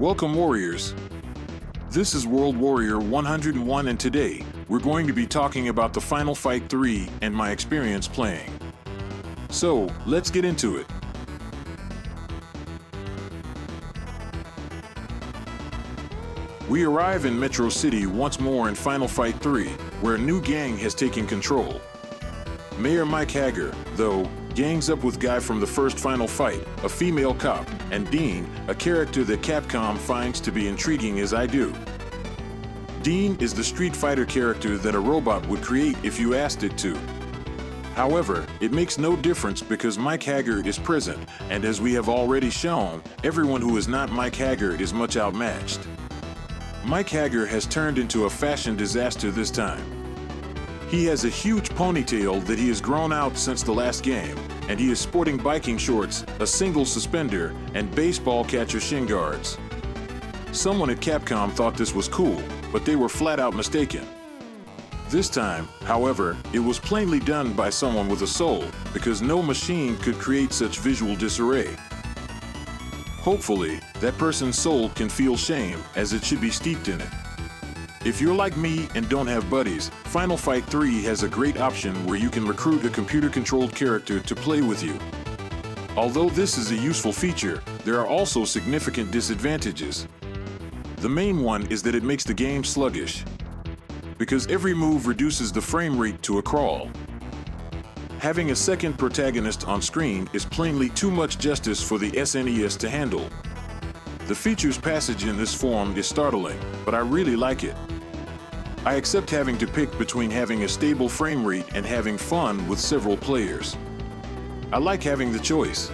Welcome, Warriors. This is World Warrior 101, and today, we're going to be talking about the Final Fight 3 and my experience playing. So, let's get into it. We arrive in Metro City once more in Final Fight 3, where a new gang has taken control. Mayor Mike Hager, though, gangs up with Guy from the first Final Fight, a female cop, and Dean, a character that Capcom finds to be intriguing as I do. Dean is the Street Fighter character that a robot would create if you asked it to. However, it makes no difference because Mike Hager is present, and as we have already shown, everyone who is not Mike Hager is much outmatched. Mike Hager has turned into a fashion disaster this time. He has a huge ponytail that he has grown out since the last game, and he is sporting biking shorts, a single suspender, and baseball catcher shin guards. Someone at Capcom thought this was cool, but they were flat out mistaken. This time, however, it was plainly done by someone with a soul, because no machine could create such visual disarray. Hopefully, that person's soul can feel shame, as it should be steeped in it. If you're like me and don't have buddies, Final Fight 3 has a great option where you can recruit a computer-controlled character to play with you. Although this is a useful feature, there are also significant disadvantages. The main one is that it makes the game sluggish, because every move reduces the frame rate to a crawl. Having a second protagonist on screen is plainly too much justice for the SNES to handle. The feature's passage in this form is startling, but I really like it. I accept having to pick between having a stable frame rate and having fun with several players. I like having the choice.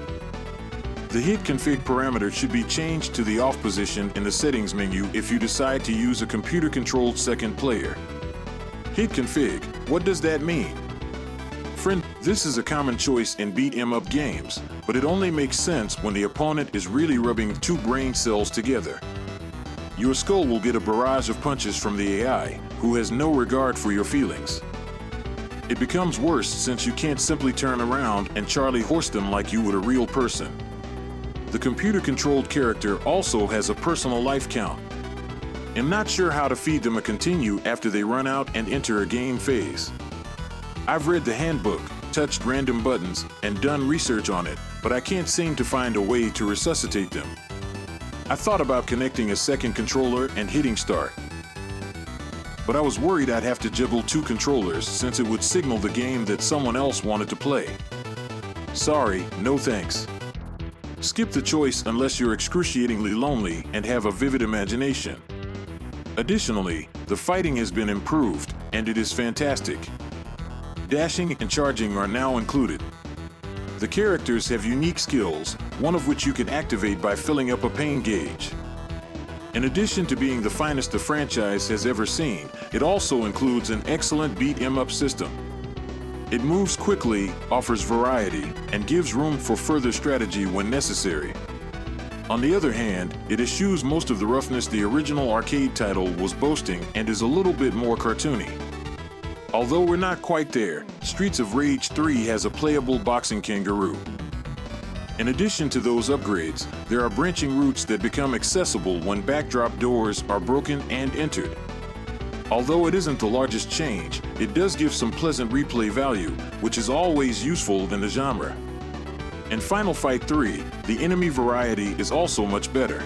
The hit config parameter should be changed to the off position in the settings menu if you decide to use a computer-controlled second player. Hit config, what does that mean? Friend, this is a common choice in beat-em-up games, but it only makes sense when the opponent is really rubbing two brain cells together. Your skull will get a barrage of punches from the AI, who has no regard for your feelings. It becomes worse since you can't simply turn around and Charlie horse them like you would a real person. The computer-controlled character also has a personal life count. I'm not sure how to feed them a continue after they run out and enter a game phase. I've read the handbook, touched random buttons, and done research on it, but I can't seem to find a way to resuscitate them. I thought about connecting a second controller and hitting start, but I was worried I'd have to juggle two controllers since it would signal the game that someone else wanted to play. Sorry, no thanks. Skip the choice unless you're excruciatingly lonely and have a vivid imagination. Additionally, the fighting has been improved, and it is fantastic. Dashing and charging are now included. The characters have unique skills, one of which you can activate by filling up a pain gauge. In addition to being the finest the franchise has ever seen, it also includes an excellent beat-em-up system. It moves quickly, offers variety, and gives room for further strategy when necessary. On the other hand, it eschews most of the roughness the original arcade title was boasting and is a little bit more cartoony. Although we're not quite there, Streets of Rage 3 has a playable boxing kangaroo. In addition to those upgrades, there are branching routes that become accessible when backdrop doors are broken and entered. Although it isn't the largest change, it does give some pleasant replay value, which is always useful in the genre. In Final Fight 3, the enemy variety is also much better.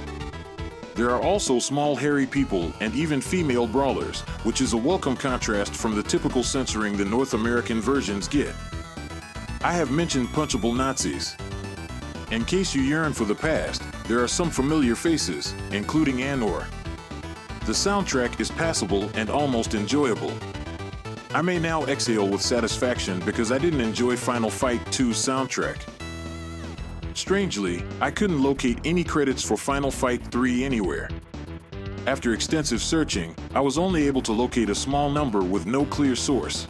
There are also small hairy people and even female brawlers, which is a welcome contrast from the typical censoring the North American versions get. I have mentioned punchable Nazis. In case you yearn for the past, there are some familiar faces, including Anor. The soundtrack is passable and almost enjoyable. I may now exhale with satisfaction because I didn't enjoy Final Fight 2's soundtrack. Strangely, I couldn't locate any credits for Final Fight 3 anywhere. After extensive searching, I was only able to locate a small number with no clear source.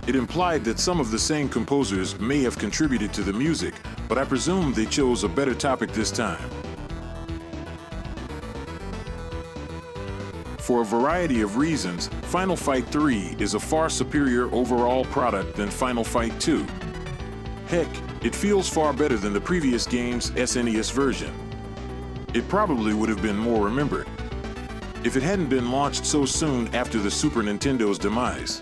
It implied that some of the same composers may have contributed to the music, but I presume they chose a better topic this time. For a variety of reasons, Final Fight 3 is a far superior overall product than Final Fight 2. Heck, it feels far better than the previous game's SNES version. it probably would have been more remembered if it hadn't been launched so soon after the Super Nintendo's demise.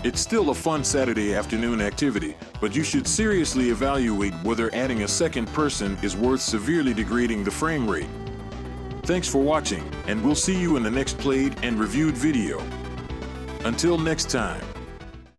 It's still a fun Saturday afternoon activity, but you should seriously evaluate whether adding a second person is worth severely degrading the frame rate. Thanks for watching, and we'll see you in the next played and reviewed video. Until next time.